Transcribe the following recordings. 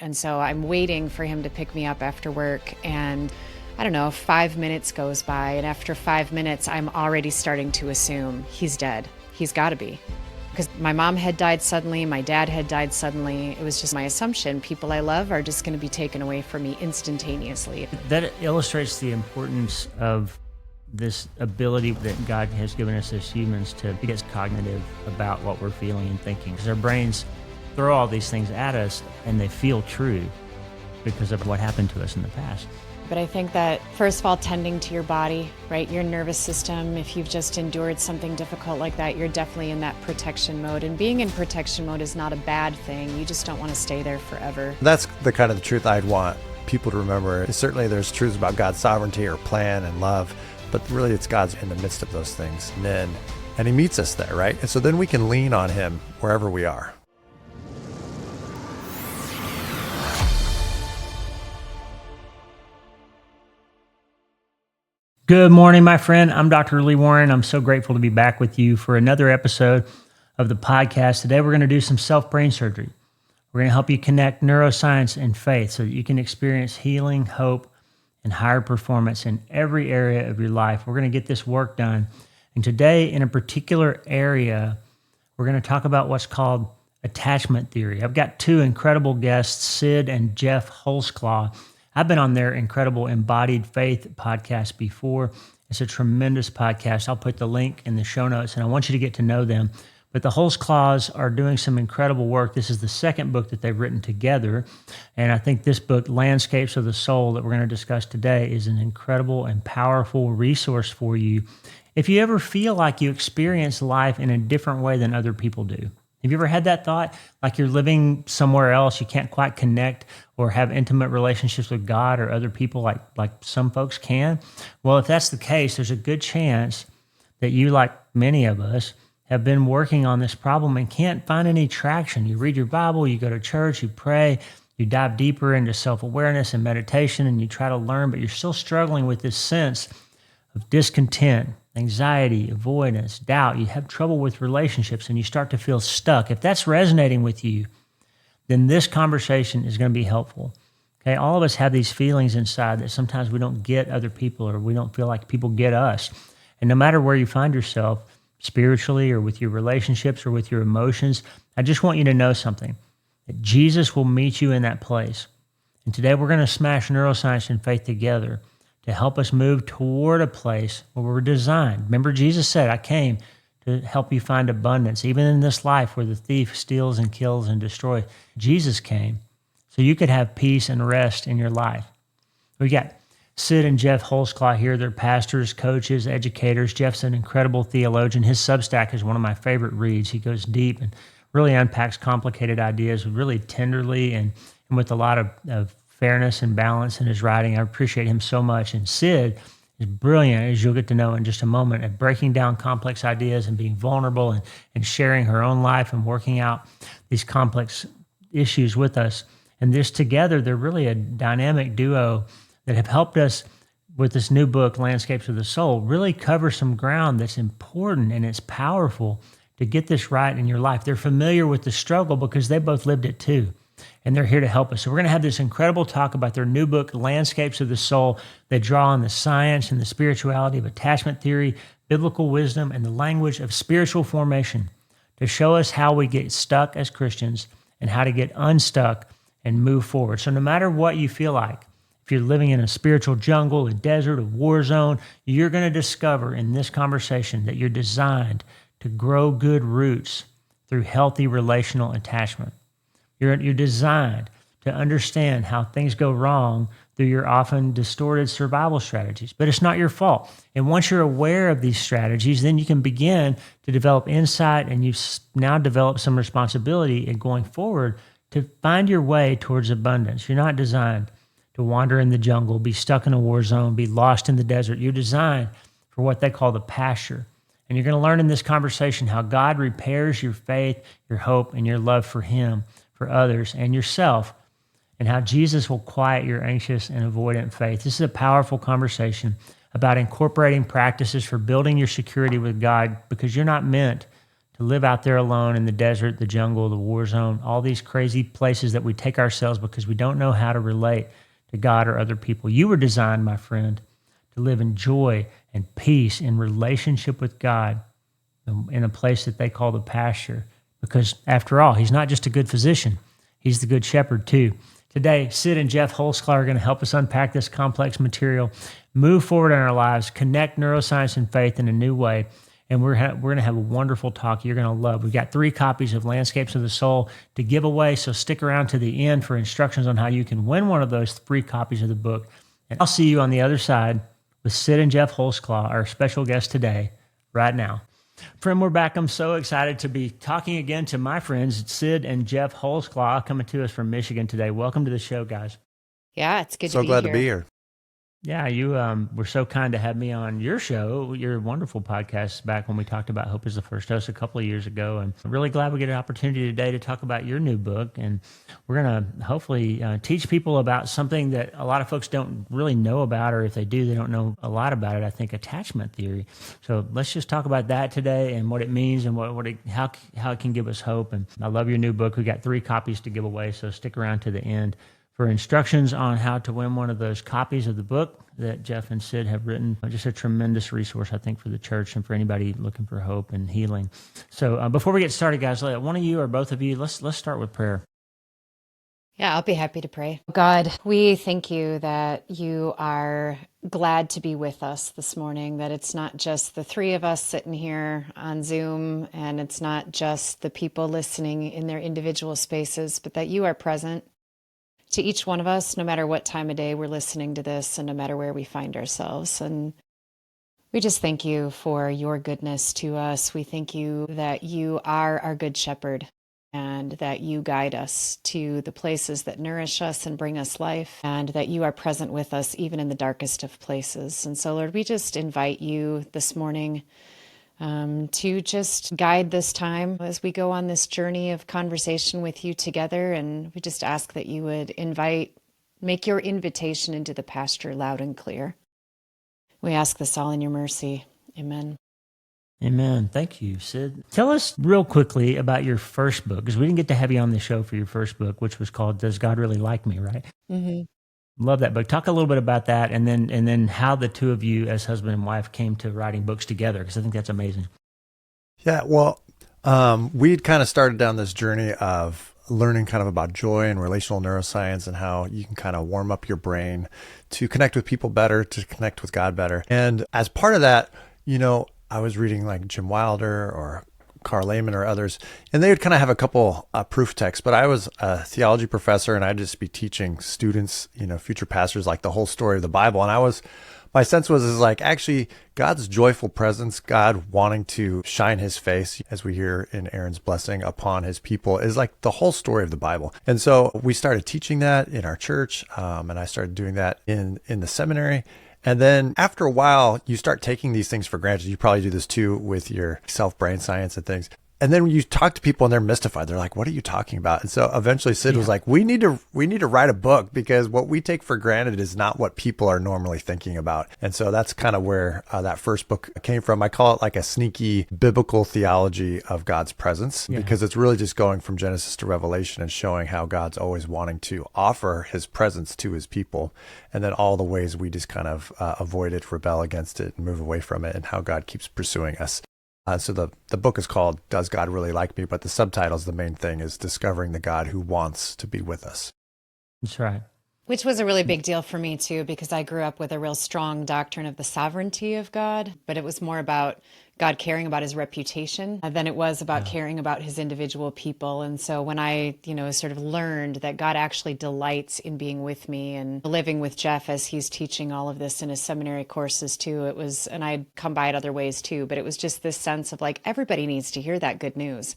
And so I'm waiting for him to pick me up after work, and I don't know, 5 minutes goes by, and after 5 minutes, I'm already starting to assume he's dead. He's got to be. Because my mom had died suddenly, my dad had died suddenly. It was just my assumption. People I love are just going to be taken away from me instantaneously. That illustrates the importance of this ability that God has given us as humans to get cognitive about what we're feeling and thinking. Because our brains throw all these things at us and they feel true because of what happened to us in the past. But I think that, first of all, tending to your body, right? Your nervous system, if you've just endured something difficult like that, you're definitely in that protection mode. And being in protection mode is not a bad thing. You just don't want to stay there forever. That's the kind of the truth I'd want people to remember. Certainly there's truths about God's sovereignty or plan and love, but really it's God's in the midst of those things. And he meets us there, right? And so then we can lean on him wherever we are. Good morning, my friend. I'm Dr. Lee Warren. I'm so grateful to be back with you for another episode of the podcast. Today, we're going to do some self-brain surgery. We're going to help you connect neuroscience and faith so that you can experience healing, hope, and higher performance in every area of your life. We're going to get this work done. And today, in a particular area, we're going to talk about what's called attachment theory. I've got two incredible guests, Cyd and Geoff Holsclaw. I've been on their incredible Embodied Faith podcast before. It's a tremendous podcast. I'll put the link in the show notes, and I want you to get to know them. But the Holsclaws are doing some incredible work. This is the second book that they've written together, and I think this book, Landscapes of the Soul, that we're going to discuss today, is an incredible and powerful resource for you if you ever feel like you experience life in a different way than other people do. Have you ever had that thought? Like you're living somewhere else, you can't quite connect or have intimate relationships with God or other people like some folks can? Well, if that's the case, there's a good chance that you, like many of us, have been working on this problem and can't find any traction. You read your Bible, you go to church, you pray, you dive deeper into self-awareness and meditation, and you try to learn, but you're still struggling with this sense of discontent, anxiety, avoidance, doubt. You have trouble with relationships and you start to feel stuck. If that's resonating with you, then this conversation is going to be helpful. Okay, all of us have these feelings inside that sometimes we don't get other people or we don't feel like people get us. And no matter where you find yourself, spiritually or with your relationships or with your emotions, I just want you to know something, that Jesus will meet you in that place. And today we're going to smash neuroscience and faith together to help us move toward a place where we're designed. Remember, Jesus said, I came to help you find abundance, even in this life where the thief steals and kills and destroys. Jesus came so you could have peace and rest in your life. We got Cyd and Geoff Holsclaw here. They're pastors, coaches, educators. Geoff's an incredible theologian. His Substack is one of my favorite reads. He goes deep and really unpacks complicated ideas really tenderly and with a lot of fairness and balance in his writing. I appreciate him so much. And Cyd is brilliant, as you'll get to know in just a moment, at breaking down complex ideas and being vulnerable and sharing her own life and working out these complex issues with us. And this together, they're really a dynamic duo that have helped us with this new book, Landscapes of the Soul, really cover some ground that's important and it's powerful to get this right in your life. They're familiar with the struggle because they both lived it too. And they're here to help us. So we're going to have this incredible talk about their new book, Landscapes of the Soul. They draw on the science and the spirituality of attachment theory, biblical wisdom, and the language of spiritual formation to show us how we get stuck as Christians and how to get unstuck and move forward. So no matter what you feel like, if you're living in a spiritual jungle, a desert, a war zone, you're going to discover in this conversation that you're designed to grow good roots through healthy relational attachment. You're designed to understand how things go wrong through your often distorted survival strategies, but it's not your fault. And once you're aware of these strategies, then you can begin to develop insight, and you've now developed some responsibility in going forward to find your way towards abundance. You're not designed to wander in the jungle, be stuck in a war zone, be lost in the desert. You're designed for what they call the pasture. And you're going to learn in this conversation how God repairs your faith, your hope, and your love for Him, for others, and yourself, and how Jesus will quiet your anxious and avoidant faith. This is a powerful conversation about incorporating practices for building your security with God, because you're not meant to live out there alone in the desert, the jungle, the war zone, all these crazy places that we take ourselves because we don't know how to relate to God or other people. You were designed, my friend, to live in joy and peace in relationship with God in a place that they call the pasture. Because after all, he's not just a good physician, he's the good shepherd too. Today, Cyd and Geoff Holsclaw are going to help us unpack this complex material, move forward in our lives, connect neuroscience and faith in a new way. And we're going to have a wonderful talk you're going to love. We've got 3 copies of Landscapes of the Soul to give away, so stick around to the end for instructions on how you can win one of those 3 copies of the book. And I'll see you on the other side with Cyd and Geoff Holsclaw, our special guest today, right now. Friend, we're back. I'm so excited to be talking again to my friends, Cyd and Geoff Holsclaw, coming to us from Michigan today. Welcome to the show, guys. Yeah, it's good So to be glad here. to be here. Yeah, you were so kind to have me on your show, your wonderful podcast, back when we talked about Hope is the First Dose a couple of years ago. And I'm really glad we get an opportunity today to talk about your new book. And we're going to hopefully teach people about something that a lot of folks don't really know about, or if they do, they don't know a lot about it, I think, attachment theory. So let's just talk about that today and what it means and how it can give us hope. And I love your new book. We got 3 copies to give away, so stick around to the end for instructions on how to win one of those copies of the book that Geoff and Cyd have written. Just a tremendous resource, I think, for the church and for anybody looking for hope and healing. So before we get started, guys, one of you or both of you, let's start with prayer. Yeah, I'll be happy to pray. God, we thank you that you are glad to be with us this morning, that it's not just the 3 of us sitting here on Zoom, and it's not just the people listening in their individual spaces, but that you are present to each one of us, no matter what time of day we're listening to this and no matter where we find ourselves. And we just thank you for your goodness to us. We thank you that you are our good shepherd and that you guide us to the places that nourish us and bring us life, and that you are present with us even in the darkest of places. And so, Lord, we just invite you this morning to just guide this time as we go on this journey of conversation with you together. And we just ask that you would make your invitation into the pasture loud and clear. We ask this all in your mercy. Amen. Amen. Thank you, Cyd. Tell us real quickly about your first book, because we didn't get to have you on the show for your first book, which was called Does God Really Like Me, right? Mm-hmm. Love that book. Talk a little bit about that, and then how the 2 of you as husband and wife came to writing books together, because I think that's amazing. Yeah, well, we'd kind of started down this journey of learning kind of about joy and relational neuroscience and how you can kind of warm up your brain to connect with people better, to connect with God better. And as part of that, I was reading like Jim Wilder or Carl Lehman or others, and they would kind of have a couple proof texts, but I was a theology professor and I'd just be teaching students, future pastors, like the whole story of the Bible. And my sense was like, actually, God's joyful presence, God wanting to shine his face, as we hear in Aaron's blessing upon his people, is like the whole story of the Bible. And so we started teaching that in our church, and I started doing that in the seminary. And then after a while, you start taking these things for granted. You probably do this too with your self-brain science and things. And then when you talk to people and they're mystified, they're like, what are you talking about? And so eventually Cyd was like, we need to write a book, because what we take for granted is not what people are normally thinking about. And so that's kind of where that first book came from. I call it like a sneaky biblical theology of God's presence, because it's really just going from Genesis to Revelation and showing how God's always wanting to offer his presence to his people. And then all the ways we just kind of avoid it, rebel against it, and move away from it, and how God keeps pursuing us. So the book is called Does God Really Like Me? But the subtitles, the main thing is discovering the God who wants to be with us. That's right. Which was a really big deal for me too, because I grew up with a real strong doctrine of the sovereignty of God, but it was more about God caring about his reputation than it was about caring about his individual people. And so when I, sort of learned that God actually delights in being with me and living with Geoff as he's teaching all of this in his seminary courses too, and I'd come by it other ways too, but it was just this sense of like, everybody needs to hear that good news.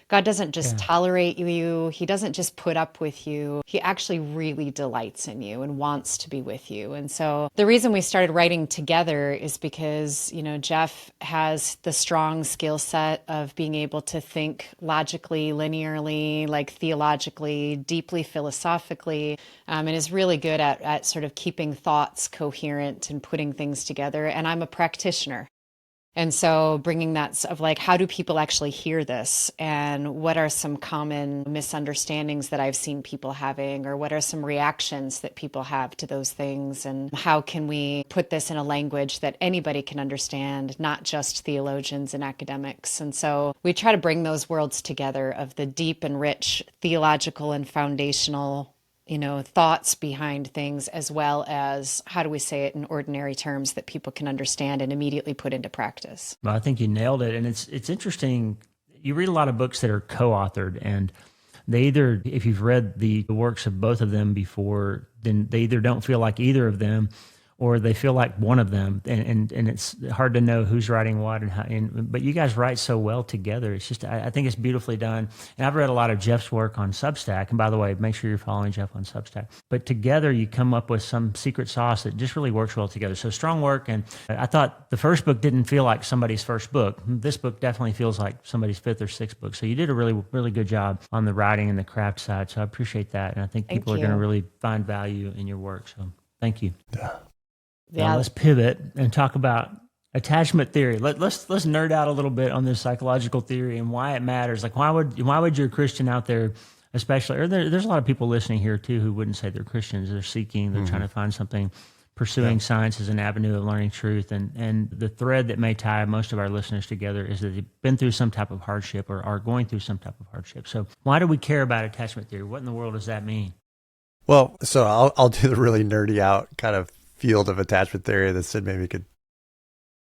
God doesn't just tolerate you. He doesn't just put up with you. He actually really delights in you and wants to be with you. And so the reason we started writing together is because, Geoff has the strong skill set of being able to think logically, linearly, like theologically, deeply philosophically, and is really good at sort of keeping thoughts coherent and putting things together. And I'm a practitioner. And so bringing that of like, how do people actually hear this? And what are some common misunderstandings that I've seen people having? Or what are some reactions that people have to those things? And how can we put this in a language that anybody can understand, not just theologians and academics? And so we try to bring those worlds together of the deep and rich theological and foundational thoughts behind things, as well as how do we say it in ordinary terms that people can understand and immediately put into practice. Well, I think you nailed it. And it's interesting. You read a lot of books that are co-authored, and they either, if you've read the works of both of them before, then they either don't feel like either of them, or they feel like one of them, and it's hard to know who's writing what and how. But you guys write so well together. It's just, I think it's beautifully done. And I've read a lot of Geoff's work on Substack. And by the way, make sure you're following Geoff on Substack. But together, you come up with some secret sauce that just really works well together. So strong work. And I thought the first book didn't feel like somebody's first book. This book definitely feels like somebody's fifth or sixth book. So you did a really, really good job on the writing and the craft side. So I appreciate that. And I think people are going to really find value in your work. So thank you. Yeah. Now let's pivot and talk about attachment theory. Let's nerd out a little bit on this psychological theory and why it matters. Like, why would your Christian out there, especially, or there's a lot of people listening here too who wouldn't say they're Christians. They're seeking, they're trying to find something, pursuing science as an avenue of learning truth. And the thread that may tie most of our listeners together is that they've been through some type of hardship or are going through some type of hardship. So why do we care about attachment theory? What in the world does that mean? Well, so I'll do the really nerdy out kind of field of attachment theory that Cyd maybe could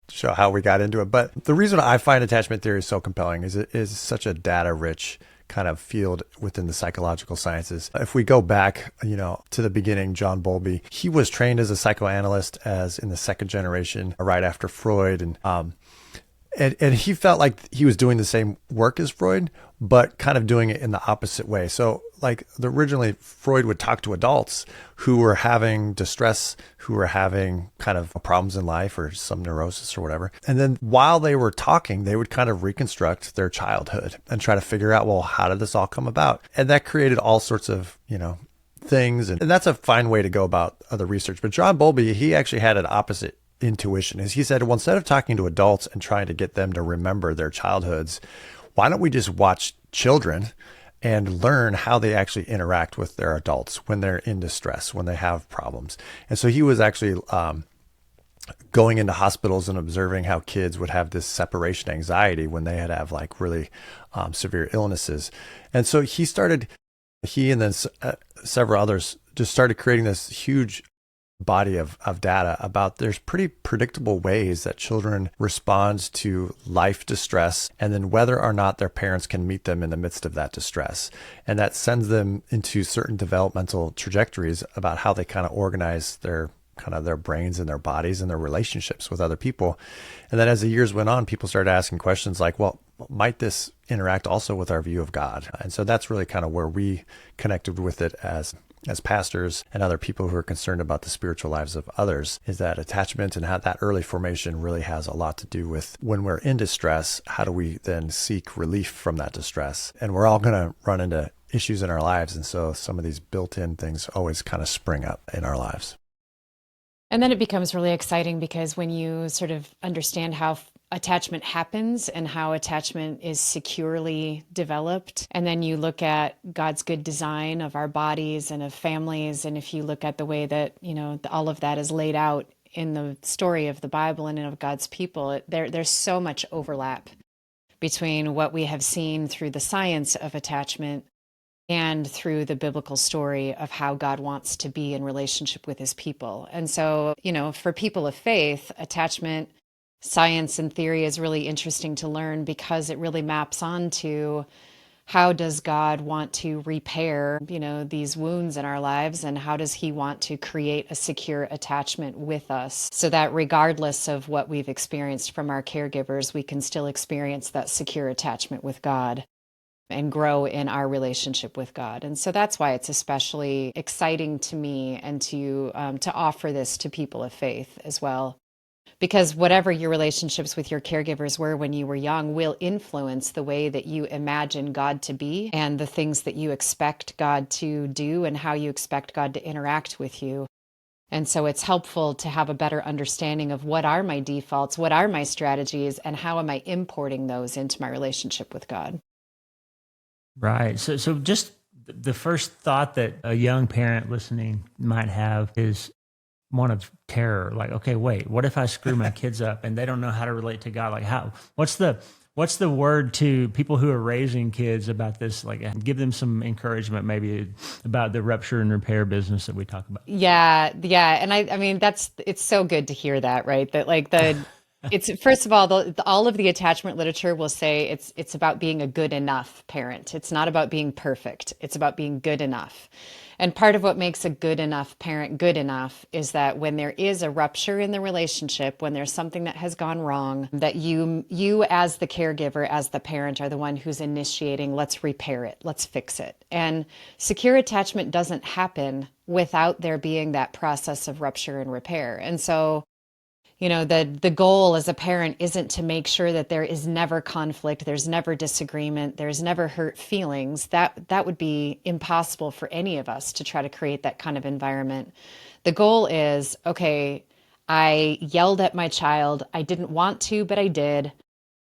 show how we got into it. But the reason I find attachment theory so compelling is it is such a data-rich kind of field within the psychological sciences. If we go back, to the beginning, John Bowlby, he was trained as a psychoanalyst as in the second generation, right after Freud, and he felt like he was doing the same work as Freud, but kind of doing it in the opposite way. So originally Freud would talk to adults who were having distress, who were having kind of problems in life or some neurosis or whatever. And then while they were talking, they would kind of reconstruct their childhood and try to figure out, well, how did this all come about? And that created all sorts of, things. And that's a fine way to go about the research. But John Bowlby, he actually had an opposite intuition. As he said, well, instead of talking to adults and trying to get them to remember their childhoods, why don't we just watch children and learn how they actually interact with their adults when they're in distress, when they have problems? And so he was actually going into hospitals and observing how kids would have this separation anxiety when they have like really severe illnesses. And so he and then several others just started creating this huge body of data about there's pretty predictable ways that children respond to life distress, and then whether or not their parents can meet them in the midst of that distress. And that sends them into certain developmental trajectories about how they kind of organize their brains and their bodies and their relationships with other people. And then as the years went on, people started asking questions like, well, might this interact also with our view of God? And so that's really kind of where we connected with it as pastors and other people who are concerned about the spiritual lives of others, is that attachment and how that early formation really has a lot to do with when we're in distress, how do we then seek relief from that distress? And we're all going to run into issues in our lives. And so some of these built-in things always kind of spring up in our lives. And then it becomes really exciting because when you sort of understand how attachment happens and how attachment is securely developed, and then you look at God's good design of our bodies and of families, and if you look at the way that, all of that is laid out in the story of the Bible and of God's people, there's so much overlap between what we have seen through the science of attachment and through the biblical story of how God wants to be in relationship with his people. And so, for people of faith, attachment science and theory is really interesting to learn because it really maps onto how does God want to repair, these wounds in our lives, and how does he want to create a secure attachment with us so that regardless of what we've experienced from our caregivers, we can still experience that secure attachment with God and grow in our relationship with God. And so that's why it's especially exciting to me and to offer this to people of faith as well. Because whatever your relationships with your caregivers were when you were young will influence the way that you imagine God to be and the things that you expect God to do and how you expect God to interact with you. And so it's helpful to have a better understanding of what are my defaults, what are my strategies, and how am I importing those into my relationship with God. Right. So just the first thought that a young parent listening might have is one of terror. Like, okay, wait, what if I screw my kids up and they don't know how to relate to God? Like, what's the word to people who are raising kids about this? Like, give them some encouragement maybe about the rupture and repair business that we talk about. Yeah, yeah. And I mean, it's so good to hear that, right? That like it's first of all, all of the attachment literature will say it's about being a good enough parent. It's not about being perfect. It's about being good enough. And part of what makes a good enough parent good enough is that when there is a rupture in the relationship, when there's something that has gone wrong, that you as the caregiver, as the parent, are the one who's initiating, let's repair it, let's fix it. And secure attachment doesn't happen without there being that process of rupture and repair. And so the goal as a parent isn't to make sure that there is never conflict, there's never disagreement, there's never hurt feelings. That would be impossible for any of us to try to create that kind of environment. The goal is, okay, I yelled at my child. I didn't want to, but I did.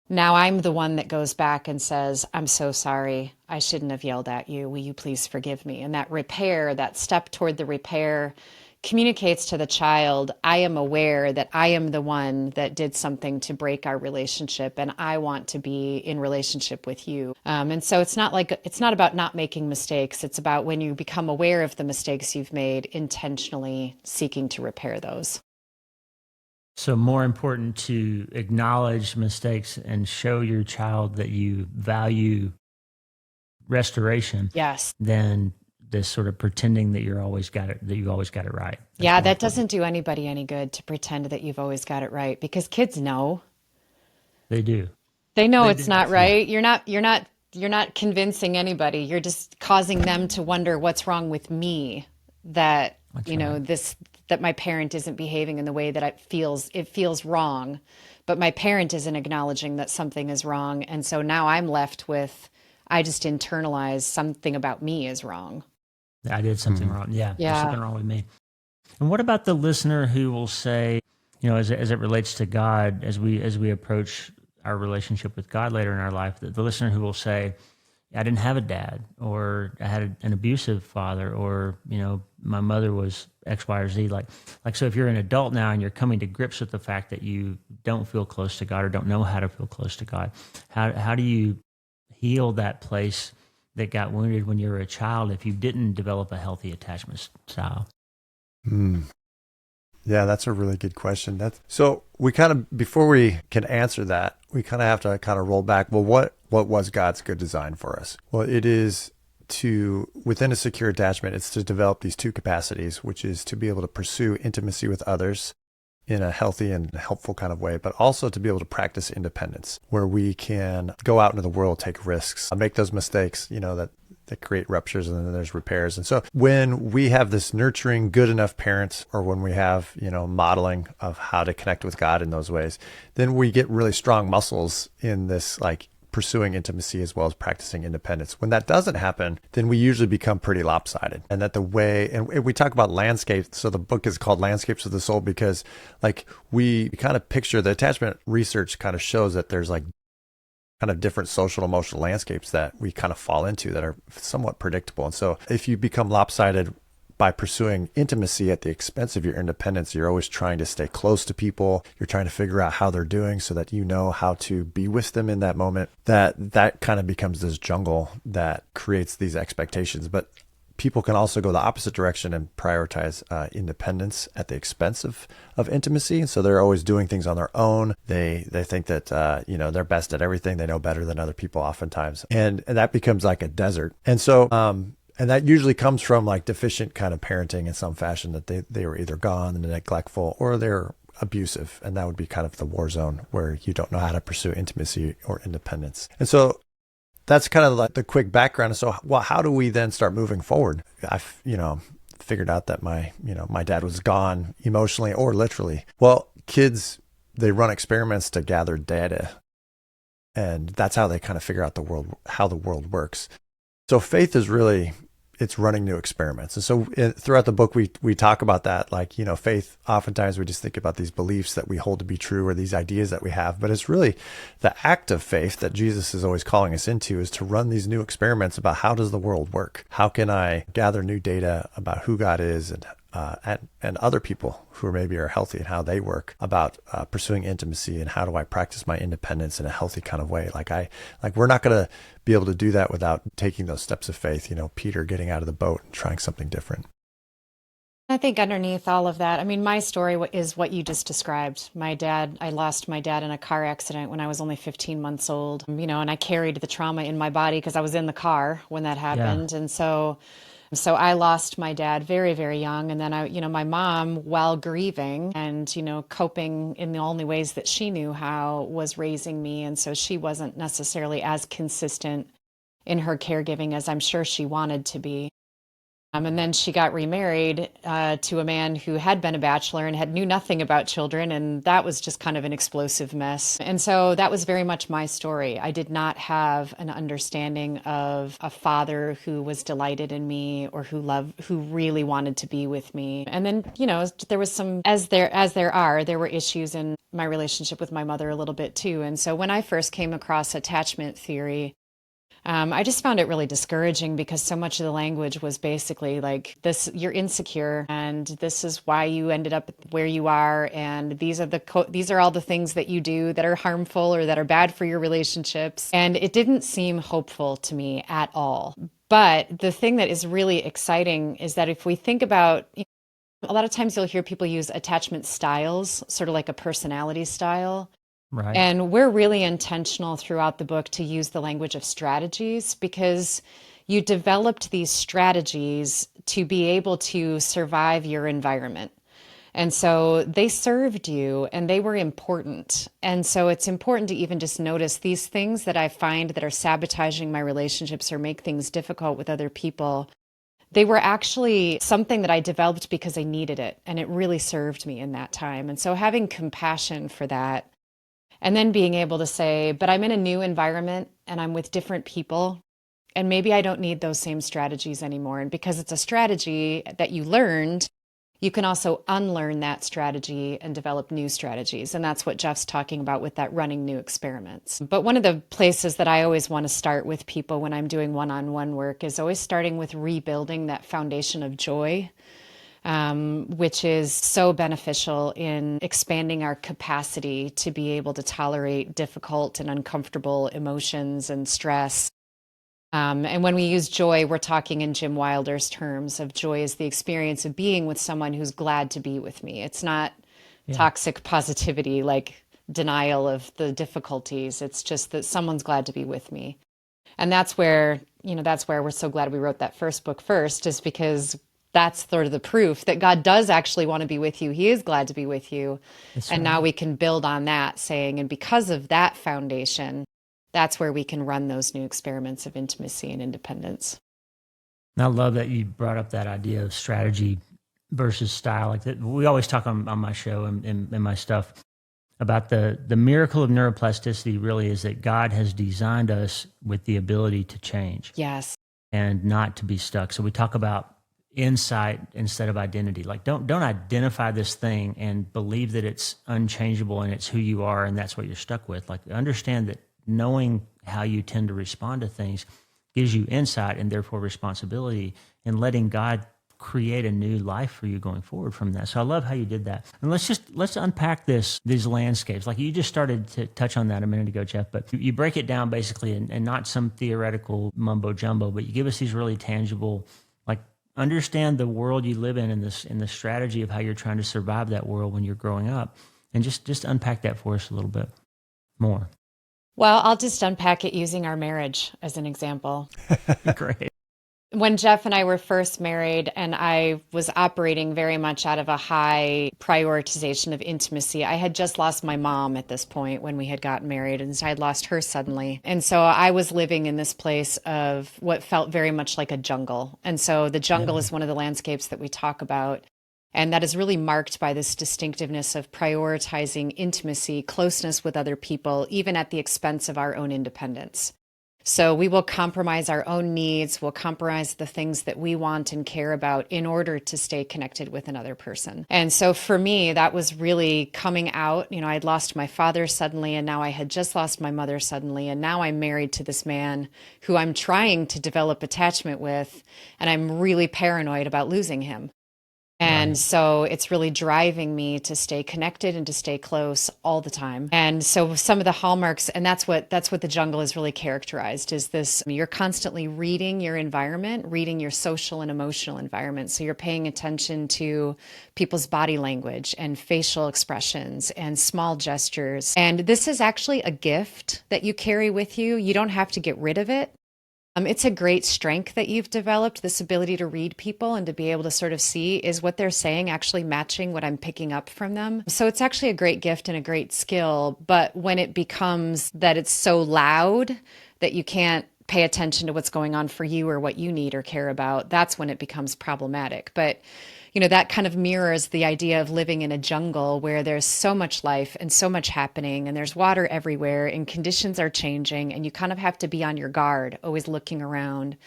Now I'm the one that goes back and says, I'm so sorry. I shouldn't have yelled at you. Will you please forgive me? And that repair, that step toward the repair, communicates to the child, I am aware that I am the one that did something to break our relationship, and I want to be in relationship with you. And so it's not about not making mistakes. It's about when you become aware of the mistakes you've made, intentionally seeking to repair those. So more important to acknowledge mistakes and show your child that you value restoration. Yes. Than this sort of pretending that you always got it right. Yeah, that doesn't do anybody any good, to pretend that you've always got it right, because kids know. They do. They know it's not right. You're not convincing anybody. You're just causing them to wonder what's wrong with me, that that my parent isn't behaving in the way that it feels wrong, but my parent isn't acknowledging that something is wrong, and so now I'm left with, I just internalize something about me is wrong. I did something wrong. Yeah, there's something wrong with me. And what about the listener who will say, as it relates to God, as we approach our relationship with God later in our life, the listener who will say, I didn't have a dad, or I had an abusive father, or my mother was X, Y, or Z. Like so, if you're an adult now and you're coming to grips with the fact that you don't feel close to God or don't know how to feel close to God, how do you heal that place that got wounded when you were a child if you didn't develop a healthy attachment style? Yeah, that's a really good question. So we kind of, before we can answer that, we kind of have to kind of roll back. Well, what was God's good design for us? Well, it is within a secure attachment, it's to develop these two capacities, which is to be able to pursue intimacy with others in a healthy and helpful kind of way, but also to be able to practice independence, where we can go out into the world, take risks, make those mistakes, that create ruptures, and then there's repairs. And so when we have this nurturing, good enough parents, or when we have, modeling of how to connect with God in those ways, then we get really strong muscles in this, like, pursuing intimacy as well as practicing independence. When that doesn't happen, then we usually become pretty lopsided. And that and we talk about landscapes. So the book is called Landscapes of the Soul, because like we kind of picture, the attachment research kind of shows that there's like kind of different social and emotional landscapes that we kind of fall into that are somewhat predictable. And so if you become lopsided by pursuing intimacy at the expense of your independence, you're always trying to stay close to people. You're trying to figure out how they're doing so that you know how to be with them in that moment. That kind of becomes this jungle that creates these expectations. But people can also go the opposite direction and prioritize independence at the expense of intimacy. So they're always doing things on their own. They think that they're best at everything. They know better than other people oftentimes, and that becomes like a desert. And so and that usually comes from like deficient kind of parenting in some fashion, that they were either gone and neglectful, or they're abusive. And that would be kind of the war zone where you don't know how to pursue intimacy or independence. And so that's kind of like the quick background. So, well, how do we then start moving forward? I've, figured out that my dad was gone emotionally or literally. Well, kids, they run experiments to gather data, and that's how they kind of figure out how the world works. So faith is really it's running new experiments. And so throughout the book, we talk about that. Like, faith, oftentimes we just think about these beliefs that we hold to be true or these ideas that we have, but it's really the act of faith that Jesus is always calling us into, is to run these new experiments about how does the world work? How can I gather new data about who God is and other people who maybe are healthy and how they work, about pursuing intimacy, and how do I practice my independence in a healthy kind of way. Like we're not going to be able to do that without taking those steps of faith. Peter getting out of the boat and trying something different. I think underneath all of that, I mean, my story is what you just described. I lost my dad in a car accident when I was only 15 months old, and I carried the trauma in my body because I was in the car when that happened. And so I lost my dad very, very young. And then my mom, while grieving and, coping in the only ways that she knew how, was raising me. And so she wasn't necessarily as consistent in her caregiving as I'm sure she wanted to be. And then she got remarried to a man who had been a bachelor and knew nothing about children. And that was just kind of an explosive mess. And so that was very much my story. I did not have an understanding of a father who was delighted in me or who really wanted to be with me. And then, there was there were issues in my relationship with my mother a little bit too. And so when I first came across attachment theory, I just found it really discouraging because so much of the language was basically like this: you're insecure, and this is why you ended up where you are, and these are all the things that you do that are harmful or that are bad for your relationships. And it didn't seem hopeful to me at all. But the thing that is really exciting is that if we think about, a lot of times you'll hear people use attachment styles, sort of like a personality style. Right. And we're really intentional throughout the book to use the language of strategies, because you developed these strategies to be able to survive your environment. And so they served you and they were important. And so it's important to even just notice these things that I find that are sabotaging my relationships or make things difficult with other people. They were actually something that I developed because I needed it, and it really served me in that time. And so having compassion for that, and then being able to say, but I'm in a new environment and I'm with different people, and maybe I don't need those same strategies anymore. And because it's a strategy that you learned, you can also unlearn that strategy and develop new strategies. And that's what Geoff's talking about with that running new experiments. But one of the places that I always want to start with people when I'm doing one-on-one work is always starting with rebuilding that foundation of joy, which is so beneficial in expanding our capacity to be able to tolerate difficult and uncomfortable emotions and stress. And when we use joy, we're talking in Jim Wilder's terms of joy is the experience of being with someone who's glad to be with me. It's not toxic positivity, like denial of the difficulties. It's just that someone's glad to be with me. And that's where we're so glad we wrote that first book first, is because that's sort of the proof that God does actually want to be with you. He is glad to be with you. That's and right. Now we can build on that, saying, and because of that foundation, that's where we can run those new experiments of intimacy and independence. And I love that you brought up that idea of strategy versus style. Like that, we always talk on my show and in my stuff about the miracle of neuroplasticity really is that God has designed us with the ability to change. Yes. And not to be stuck. So we talk about insight instead of identity. Like don't identify this thing and believe that it's unchangeable and it's who you are and that's what you're stuck with. Like understand that knowing how you tend to respond to things gives you insight and therefore responsibility, and letting God create a new life for you going forward from that. So I love how you did that. And let's unpack these landscapes. Like you just started to touch on that a minute ago, Geoff, but you break it down basically and not some theoretical mumbo jumbo, but you give us these really tangible, like understand the world you live in and the strategy of how you're trying to survive that world when you're growing up. And just unpack that for us a little bit more. Well, I'll just unpack it using our marriage as an example. Great. When Geoff and I were first married and I was operating very much out of a high prioritization of intimacy, I had just lost my mom at this point when we had gotten married, and so I had lost her suddenly. And so I was living in this place of what felt very much like a jungle. And so the jungle is one of the landscapes that we talk about. And that is really marked by this distinctiveness of prioritizing intimacy, closeness with other people, even at the expense of our own independence. So we will compromise our own needs, we'll compromise the things that we want and care about in order to stay connected with another person. And so for me, that was really coming out. You know, I'd lost my father suddenly, and now I had just lost my mother suddenly. And now I'm married to this man who I'm trying to develop attachment with, and I'm really paranoid about losing him. And so it's really driving me to stay connected and to stay close all the time. And so some of the hallmarks, and that's what the jungle is really characterized, is this: you're constantly reading your environment, reading your social and emotional environment. So you're paying attention to people's body language and facial expressions and small gestures. And this is actually a gift that you carry with you. You don't have to get rid of it. It's a great strength that you've developed, this ability to read people and to be able to sort of see, is what they're saying actually matching what I'm picking up from them? So it's actually a great gift and a great skill. But when it becomes that it's so loud that you can't pay attention to what's going on for you or what you need or care about, that's when it becomes problematic. But you know, that kind of mirrors the idea of living in a jungle where there's so much life and so much happening, and there's water everywhere, and conditions are changing, and you kind of have to be on your guard, always looking around,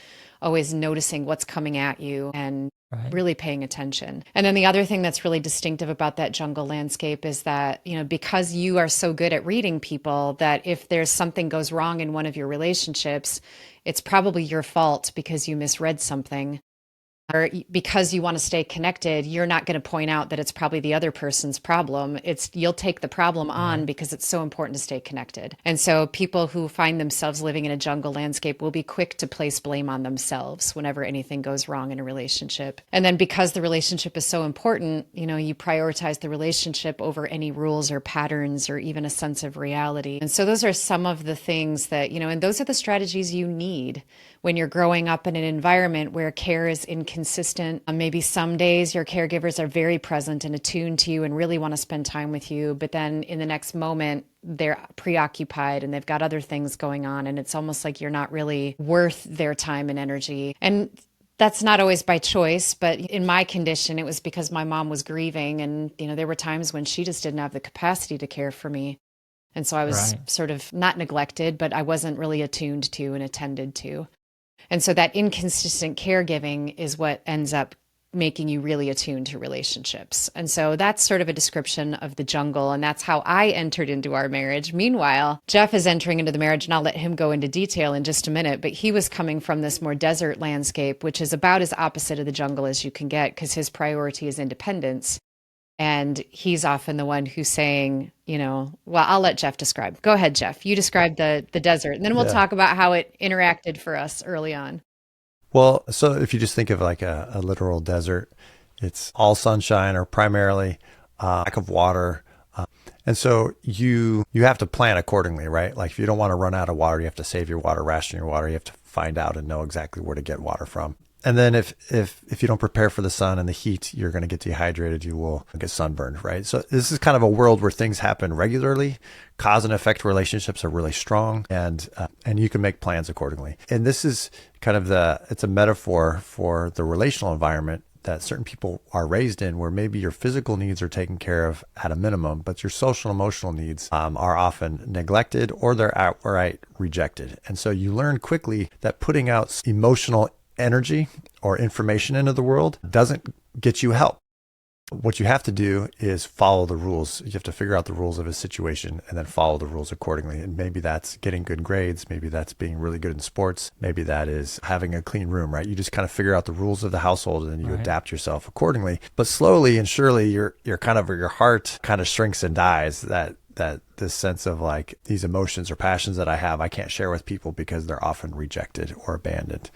always noticing what's coming at you, and really paying attention. And then the other thing that's really distinctive about that jungle landscape is that, you know, because you are so good at reading people, that if there's something goes wrong in one of your relationships, it's probably your fault because you misread something. Or because you want to stay connected, you're not going to point out that it's probably the other person's problem. You'll take the problem on because it's so important to stay connected. And so people who find themselves living in a jungle landscape will be quick to place blame on themselves whenever anything goes wrong in a relationship. And then because the relationship is so important, you know, you prioritize the relationship over any rules or patterns or even a sense of reality. And so those are some of the things that, you know, and those are the strategies you need when you're growing up in an environment where care is inconsistent. Maybe some days your caregivers are very present and attuned to you and really want to spend time with you, but then in the next moment, they're preoccupied and they've got other things going on, and it's almost like you're not really worth their time and energy. And that's not always by choice, but in my condition, it was because my mom was grieving, and you know, there were times when she just didn't have the capacity to care for me. And so I was sort of not neglected, but I wasn't really attuned to and attended to. And so that inconsistent caregiving is what ends up making you really attuned to relationships. And so that's sort of a description of the jungle. And that's how I entered into our marriage. Meanwhile, Geoff is entering into the marriage, and I'll let him go into detail in just a minute, but he was coming from this more desert landscape, which is about as opposite of the jungle as you can get, because his priority is independence. And he's often the one who's saying, you know, well, I'll let Geoff describe. Go ahead, Geoff. You describe the desert, and then we'll talk about how it interacted for us early on. Well, so if you just think of like a literal desert, it's all sunshine or primarily lack of water. And so you have to plan accordingly, right? Like if you don't want to run out of water, you have to save your water, ration your water. You have to find out and know exactly where to get water from. And then if you don't prepare for the sun and the heat, you're going to get dehydrated. You will get sunburned, right? So this is kind of a world where things happen regularly. Cause and effect relationships are really strong, and you can make plans accordingly. And this is kind of it's a metaphor for the relational environment that certain people are raised in, where maybe your physical needs are taken care of at a minimum, but your social and emotional needs are often neglected, or they're outright rejected. And so you learn quickly that putting out emotional energy or information into the world doesn't get you help. What you have to do is follow the rules. You have to figure out the rules of a situation and then follow the rules accordingly. And maybe that's getting good grades. Maybe that's being really good in sports. Maybe that is having a clean room, right? You just kind of figure out the rules of the household and then you adapt yourself accordingly. But slowly and surely your heart kind of shrinks and dies, that this sense of like, these emotions or passions that I have, I can't share with people because they're often rejected or abandoned.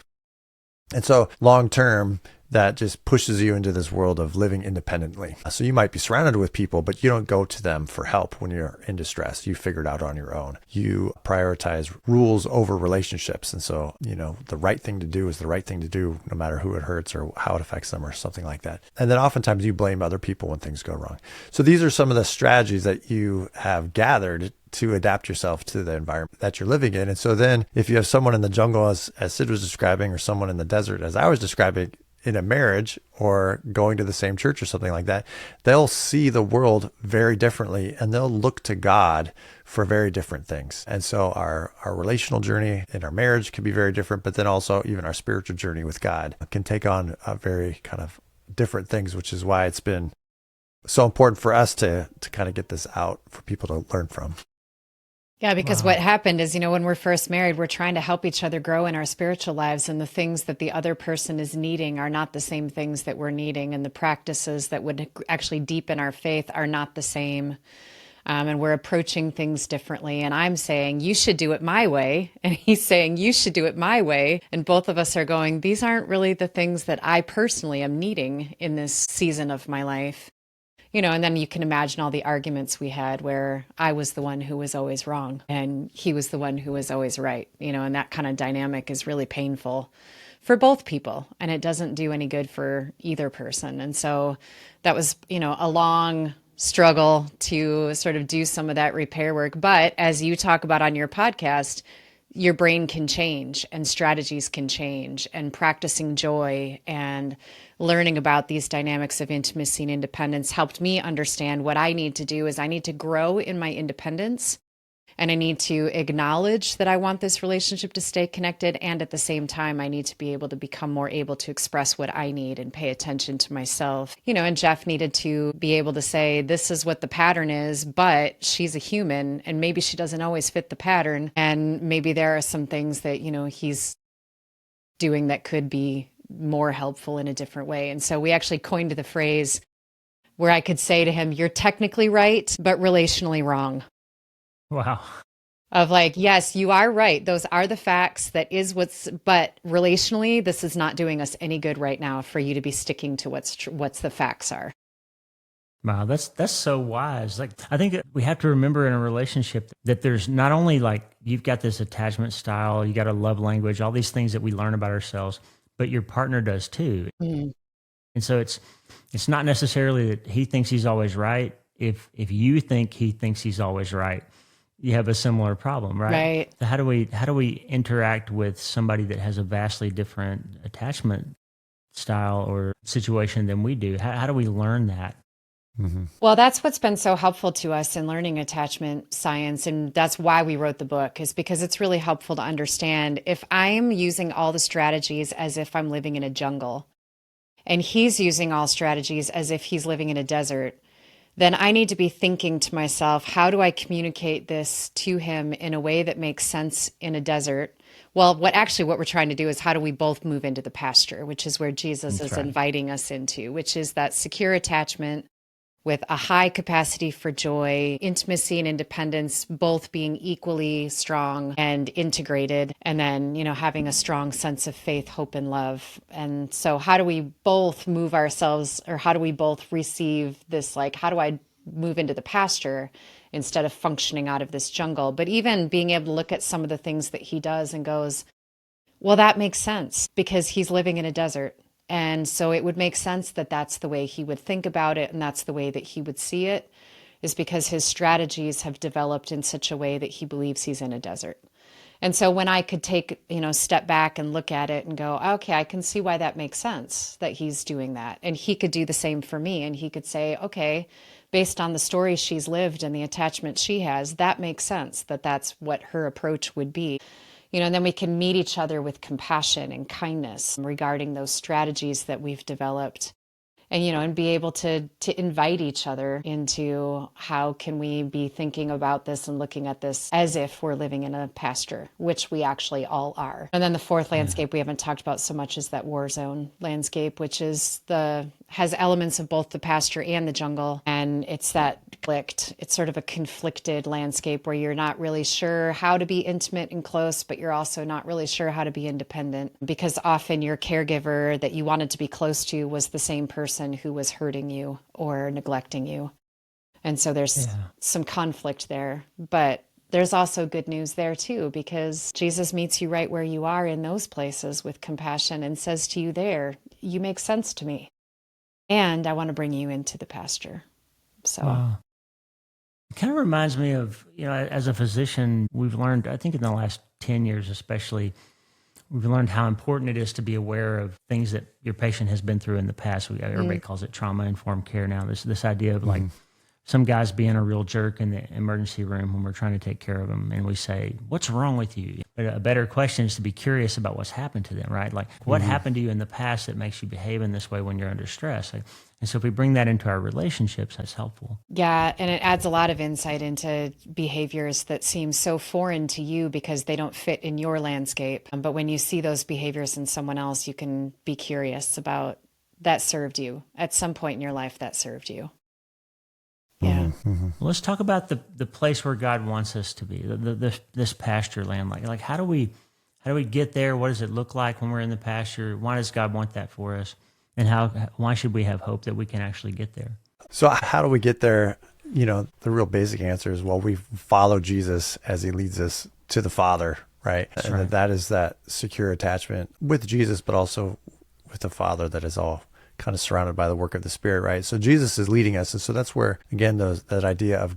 And so long term, that just pushes you into this world of living independently. So you might be surrounded with people, but you don't go to them for help when you're in distress. You figure it out on your own. You prioritize rules over relationships. And so, you know, the right thing to do is the right thing to do, no matter who it hurts or how it affects them or something like that. And then oftentimes you blame other people when things go wrong. So these are some of the strategies that you have gathered to adapt yourself to the environment that you're living in. And so then if you have someone in the jungle, as Cyd was describing, or someone in the desert, as I was describing, in a marriage or going to the same church or something like that, they'll see the world very differently and they'll look to God for very different things. And so our relational journey in our marriage can be very different, but then also even our spiritual journey with God can take on a very kind of different things, which is why it's been so important for us to kind of get this out for people to learn from. Yeah, because what happened is, when we're first married, we're trying to help each other grow in our spiritual lives, and the things that the other person is needing are not the same things that we're needing, and the practices that would actually deepen our faith are not the same. And we're approaching things differently. And I'm saying, you should do it my way. And he's saying, you should do it my way. And both of us are going, these aren't really the things that I personally am needing in this season of my life. And then you can imagine all the arguments we had where I was the one who was always wrong and he was the one who was always right, and that kind of dynamic is really painful for both people, and it doesn't do any good for either person. And so that was, a long struggle to sort of do some of that repair work. But as you talk about on your podcast, your brain can change and strategies can change, and practicing joy and learning about these dynamics of intimacy and independence helped me understand what I need to do is I need to grow in my independence, and I need to acknowledge that I want this relationship to stay connected. And at the same time, I need to be able to become more able to express what I need and pay attention to myself. And Geoff needed to be able to say, this is what the pattern is, but she's a human and maybe she doesn't always fit the pattern. And maybe there are some things that, he's doing that could be more helpful in a different way. And so we actually coined the phrase where I could say to him, you're technically right, but relationally wrong. Wow. Of like, yes, you are right. Those are the facts. That is but relationally, this is not doing us any good right now for you to be sticking to what's the facts are. Wow, that's so wise. Like, I think that we have to remember in a relationship that there's not only like you've got this attachment style, you got a love language, all these things that we learn about ourselves, but your partner does too. Mm. And so it's not necessarily that he thinks he's always right. If you think he thinks he's always right, you have a similar problem, right? Right. So how do we interact with somebody that has a vastly different attachment style or situation than we do? How do we learn that? Mm-hmm. Well, that's what's been so helpful to us in learning attachment science. And that's why we wrote the book, is because it's really helpful to understand if I'm using all the strategies as if I'm living in a jungle and he's using all strategies as if he's living in a desert, then I need to be thinking to myself, how do I communicate this to him in a way that makes sense in a desert? Well, what we're trying to do is how do we both move into the pasture, which is where Jesus is inviting us into, which is that secure attachment with a high capacity for joy, intimacy and independence, both being equally strong and integrated, and then, having a strong sense of faith, hope, and love. And so how do we both move ourselves, or how do we both receive this, like, how do I move into the pasture instead of functioning out of this jungle? But even being able to look at some of the things that he does and goes, well, that makes sense because he's living in a desert. And so it would make sense that that's the way he would think about it, and that's the way that he would see it, is because his strategies have developed in such a way that he believes he's in a desert. And so when I could take, step back and look at it and go, okay, I can see why that makes sense that he's doing that. And he could do the same for me. And he could say, okay, based on the story she's lived and the attachment she has, that makes sense that that's what her approach would be. And then we can meet each other with compassion and kindness regarding those strategies that we've developed, and be able to invite each other into how can we be thinking about this and looking at this as if we're living in a pasture, which we actually all are. And then the fourth landscape we haven't talked about so much is that war zone landscape, which is has elements of both the pasture and the jungle. And it's that it's sort of a conflicted landscape where you're not really sure how to be intimate and close, but you're also not really sure how to be independent, because often your caregiver that you wanted to be close to was the same person who was hurting you or neglecting you. And so there's some conflict there, but there's also good news there too, because Jesus meets you right where you are in those places with compassion and says to you there, you make sense to me, and I want to bring you into the pasture. So wow. It kind of reminds me of, as a physician, we've learned, I think in the last 10 years especially, We've learned how important it is to be aware of things that your patient has been through in the past. Everybody calls it trauma-informed care now. This idea of like some guys being a real jerk in the emergency room when we're trying to take care of them, and we say, "What's wrong with you?" But a better question is to be curious about what's happened to them, right? Like, what happened to you in the past that makes you behave in this way when you're under stress? And so if we bring that into our relationships, that's helpful. Yeah, and it adds a lot of insight into behaviors that seem so foreign to you because they don't fit in your landscape. But when you see those behaviors in someone else, you can be curious about that served you. At some point in your life, that served you. Yeah. Well, let's talk about the place where God wants us to be, this pasture land. Like how do we get there? What does it look like when we're in the pasture? Why does God want that for us? And why should we have hope that we can actually get there? So how do we get there? The real basic answer is, well, we follow Jesus as he leads us to the Father, right? That's and right. that is that secure attachment with Jesus, but also with the Father that is all kind of surrounded by the work of the Spirit, right? So Jesus is leading us. And so that's where, again, that idea of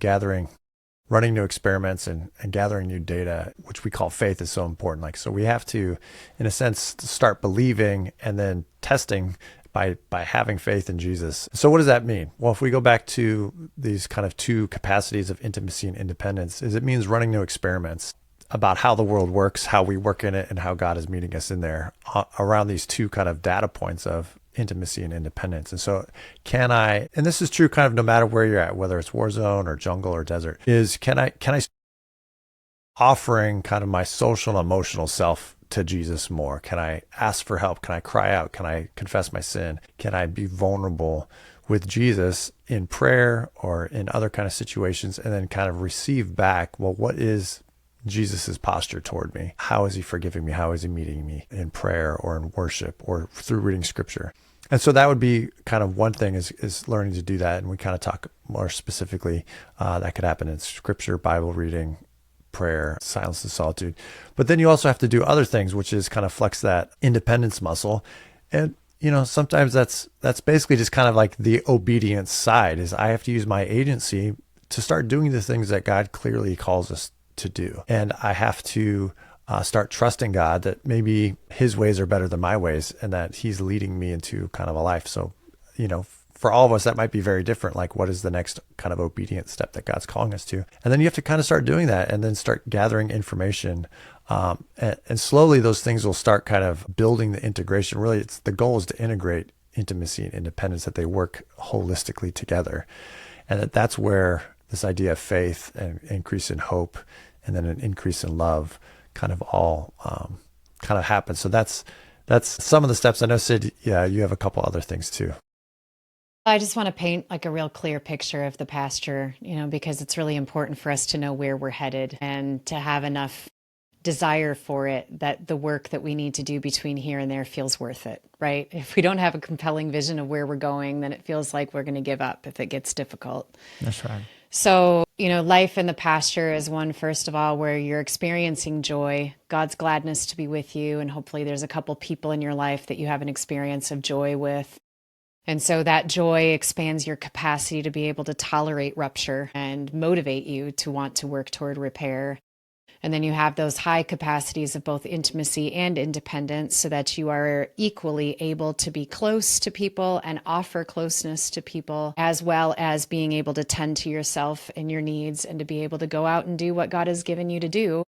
running new experiments and gathering new data, which we call faith, is so important. Like, so we have to, in a sense, start believing and then testing by having faith in Jesus. So what does that mean? Well, if we go back to these kind of two capacities of intimacy and independence, it means running new experiments about how the world works, how we work in it, and how God is meeting us in there around these two kind of data points of intimacy and independence. And so and this is true kind of no matter where you're at, whether it's war zone or jungle or desert, can I offering kind of my social and emotional self to Jesus more? Can I ask for help? Can I cry out? Can I confess my sin? Can I be vulnerable with Jesus in prayer or in other kind of situations, and then kind of receive back, well, what is Jesus's posture toward me? How is he forgiving me? How is he meeting me in prayer or in worship or through reading scripture? And so that would be kind of one thing is learning to do that. And we kind of talk more specifically, that could happen in scripture, Bible reading, prayer, silence and solitude. But then you also have to do other things, which is kind of flex that independence muscle. And, sometimes that's basically just kind of like the obedience side, is I have to use my agency to start doing the things that God clearly calls us to do. And I have to start trusting God that maybe his ways are better than my ways and that he's leading me into kind of a life. So, for all of us, that might be very different. Like, what is the next kind of obedient step that God's calling us to? And then you have to kind of start doing that and then start gathering information. And slowly those things will start kind of building the integration. Really, the goal is to integrate intimacy and independence, that they work holistically together. And that's where this idea of faith and increase in hope and then an increase in love kind of all kind of happens. So that's some of the steps. I know, Cyd, yeah, you have a couple other things too. I just want to paint like a real clear picture of the pasture, because it's really important for us to know where we're headed and to have enough desire for it that the work that we need to do between here and there feels worth it, right? If we don't have a compelling vision of where we're going, then it feels like we're going to give up if it gets difficult. That's right. So, life in the pasture is one, first of all, where you're experiencing joy, God's gladness to be with you. And hopefully there's a couple people in your life that you have an experience of joy with. And so that joy expands your capacity to be able to tolerate rupture and motivate you to want to work toward repair. And then you have those high capacities of both intimacy and independence so that you are equally able to be close to people and offer closeness to people, as well as being able to tend to yourself and your needs and to be able to go out and do what God has given you to do.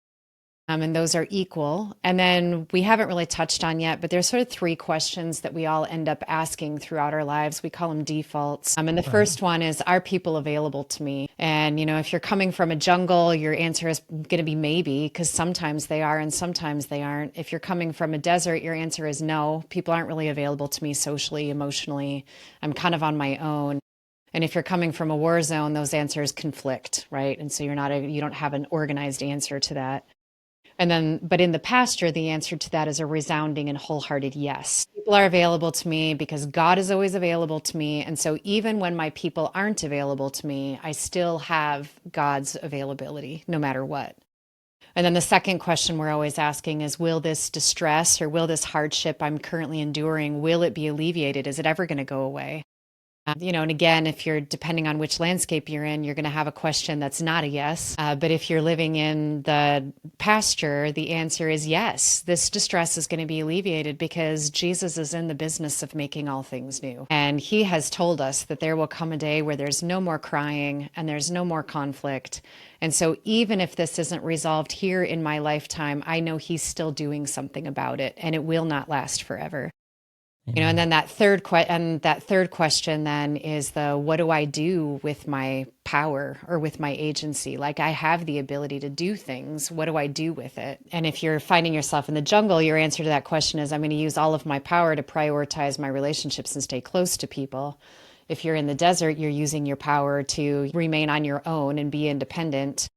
And those are equal. And then we haven't really touched on yet, but there's sort of three questions that we all end up asking throughout our lives. We call them defaults. And the first one is, are people available to me? And, if you're coming from a jungle, your answer is going to be maybe, because sometimes they are and sometimes they aren't. If you're coming from a desert, your answer is no. People aren't really available to me socially, emotionally. I'm kind of on my own. And if you're coming from a war zone, those answers conflict, right? And so you don't have an organized answer to that. But in the pasture, the answer to that is a resounding and wholehearted yes. People are available to me because God is always available to me. And so even when my people aren't available to me, I still have God's availability no matter what. And then the second question we're always asking is, will this distress or will this hardship I'm currently enduring, will it be alleviated? Is it ever going to go away? And again, if you're depending on which landscape you're in, you're going to have a question that's not a yes. But if you're living in the pasture, the answer is yes. This distress is going to be alleviated because Jesus is in the business of making all things new. And he has told us that there will come a day where there's no more crying and there's no more conflict. And so even if this isn't resolved here in my lifetime, I know he's still doing something about it, and it will not last forever. And then that third question then is what do I do with my power or with my agency? Like, I have the ability to do things. What do I do with it? And if you're finding yourself in the jungle, your answer to that question is, I'm going to use all of my power to prioritize my relationships and stay close to people. If you're in the desert, you're using your power to remain on your own and be independent.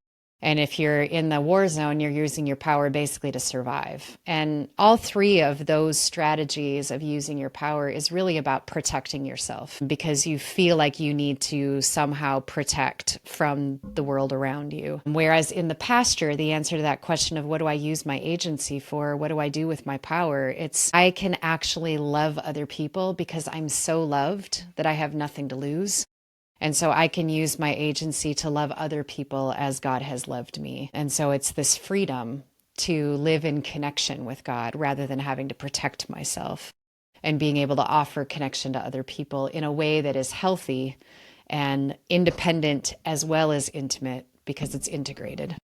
And if you're in the war zone, you're using your power basically to survive. And all three of those strategies of using your power is really about protecting yourself, because you feel like you need to somehow protect from the world around you. Whereas in the pasture, the answer to that question of what do I use my agency for? What do I do with my power? It's I can actually love other people because I'm so loved that I have nothing to lose. And so I can use my agency to love other people as God has loved me. And so it's this freedom to live in connection with God rather than having to protect myself, and being able to offer connection to other people in a way that is healthy and independent as well as intimate, because it's integrated.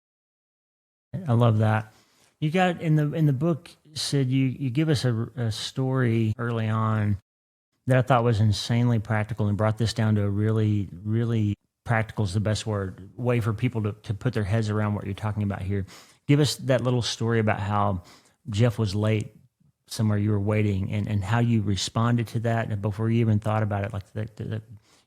I love that. You got in the book, Cyd, you give us a story early on that I thought was insanely practical and brought this down to a really, really practical is the best word, way for people to put their heads around what you're talking about here. Give us that little story about how Geoff was late somewhere you were waiting, and how you responded to that, and before you even thought about it, like